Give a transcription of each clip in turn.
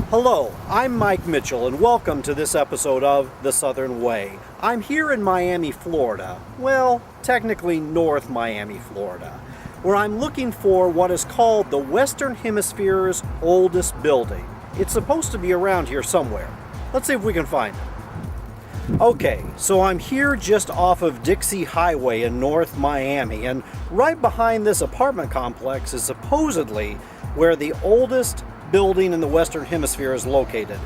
Hello, I'm Mike Mitchell and welcome to this episode of The Southern Way. I'm here in Miami, Florida. Well, technically North Miami, Florida, where I'm looking for what is called the Western Hemisphere's oldest building. It's supposed to be around here somewhere. Let's see if we can find it. Okay, so I'm here just off of Dixie Highway in North Miami, and right behind this apartment complex is supposedly where the oldest building in the Western Hemisphere is located.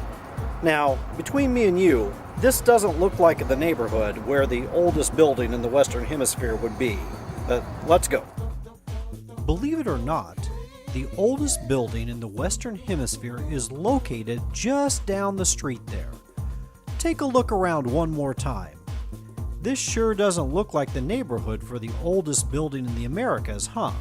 Now, between me and you, this doesn't look like the neighborhood where the oldest building in the Western Hemisphere would be. But let's go. Believe it or not, the oldest building in the Western Hemisphere is located just down the street there. Take a look around one more time. This sure doesn't look like the neighborhood for the oldest building in the Americas, huh?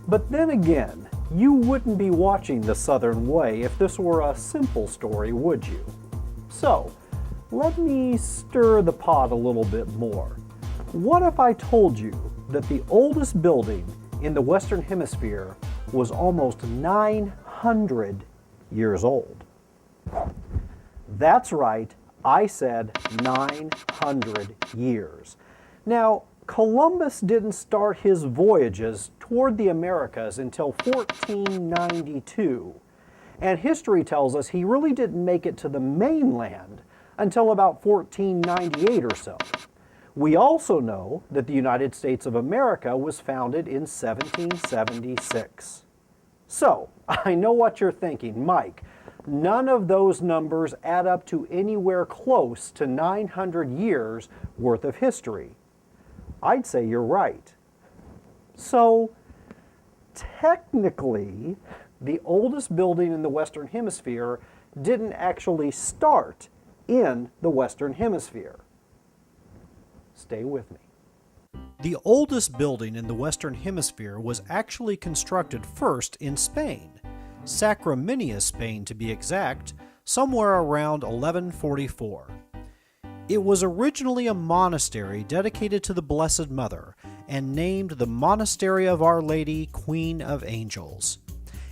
But then again, you wouldn't be watching The Southern Way if this were a simple story, would you? So, let me stir the pot a little bit more. What if I told you that the oldest building in the Western Hemisphere was almost 900 years old? That's right, I said 900 years. Now, Columbus didn't start his voyages toward the Americas until 1492, and history tells us he really didn't make it to the mainland until about 1498 or so. We also know that the United States of America was founded in 1776. So, I know what you're thinking, Mike. None of those numbers add up to anywhere close to 900 years worth of history. I'd say you're right. So, technically, the oldest building in the Western Hemisphere didn't actually start in the Western Hemisphere. Stay with me. The oldest building in the Western Hemisphere was actually constructed first in Spain, Sacramania, Spain to be exact, somewhere around 1144. It was originally a monastery dedicated to the Blessed Mother and named the Monastery of Our Lady, Queen of Angels.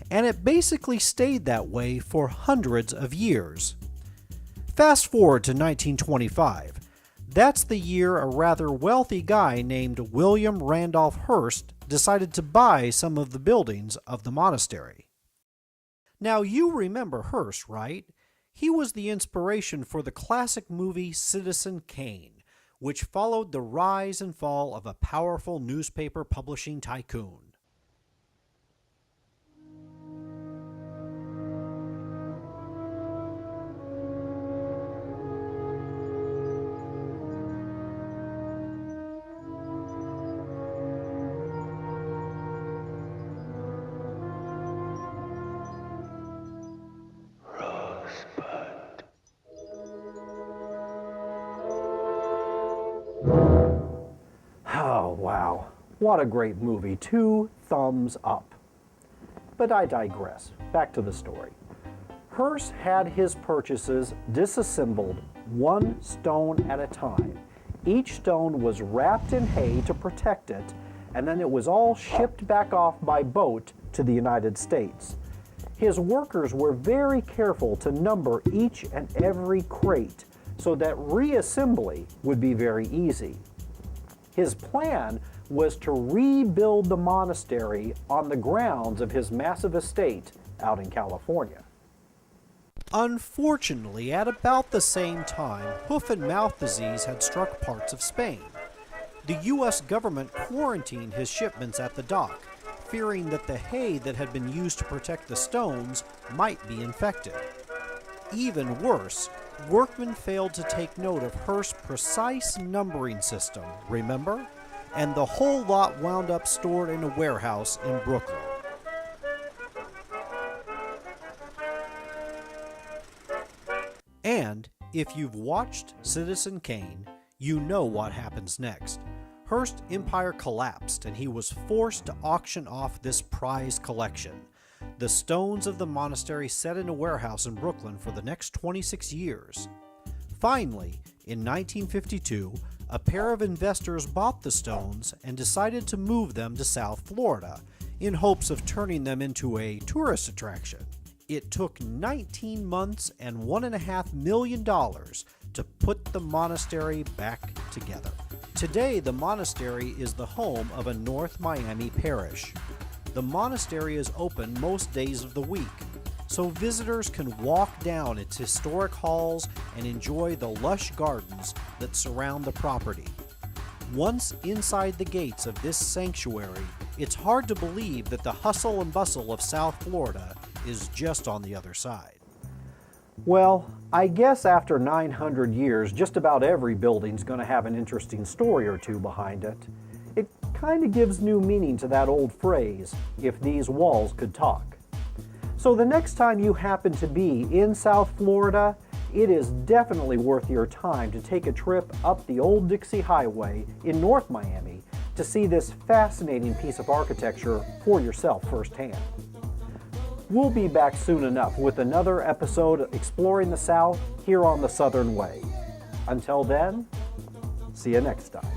And it basically stayed that way for hundreds of years. Fast forward to 1925. That's the year a rather wealthy guy named William Randolph Hearst decided to buy some of the buildings of the monastery. Now you remember Hearst, right? He was the inspiration for the classic movie Citizen Kane, which followed the rise and fall of a powerful newspaper publishing tycoon. Oh, wow. What a great movie. 2 thumbs up. But I digress. Back to the story. Hearst had his purchases disassembled one stone at a time. Each stone was wrapped in hay to protect it, and then it was all shipped back off by boat to the United States. His workers were very careful to number each and every crate so that reassembly would be very easy. His plan was to rebuild the monastery on the grounds of his massive estate out in California. Unfortunately, at about the same time, hoof and mouth disease had struck parts of Spain. The U.S. government quarantined his shipments at the dock, fearing that the hay that had been used to protect the stones might be infected. Even worse, workmen failed to take note of Hearst's precise numbering system, remember? And the whole lot wound up stored in a warehouse in Brooklyn. And if you've watched Citizen Kane, you know what happens next. Hearst's empire collapsed and he was forced to auction off this prized collection. The stones of the monastery sat in a warehouse in Brooklyn for the next 26 years. Finally, in 1952, A pair of investors bought the stones and decided to move them to South Florida in hopes of turning them into a tourist attraction. It took 19 months and $1.5 million to put the monastery back together. Today, the monastery is the home of a North Miami parish. The monastery is open most days of the week, so visitors can walk down its historic halls and enjoy the lush gardens that surround the property. Once inside the gates of this sanctuary, it's hard to believe that the hustle and bustle of South Florida is just on the other side. Well, I guess after 900 years, just about every building's going to have an interesting story or two behind it. It kind of gives new meaning to that old phrase, if these walls could talk. So the next time you happen to be in South Florida, it is definitely worth your time to take a trip up the Old Dixie Highway in North Miami to see this fascinating piece of architecture for yourself firsthand. We'll be back soon enough with another episode exploring the South here on the Southern Way. Until then, see you next time.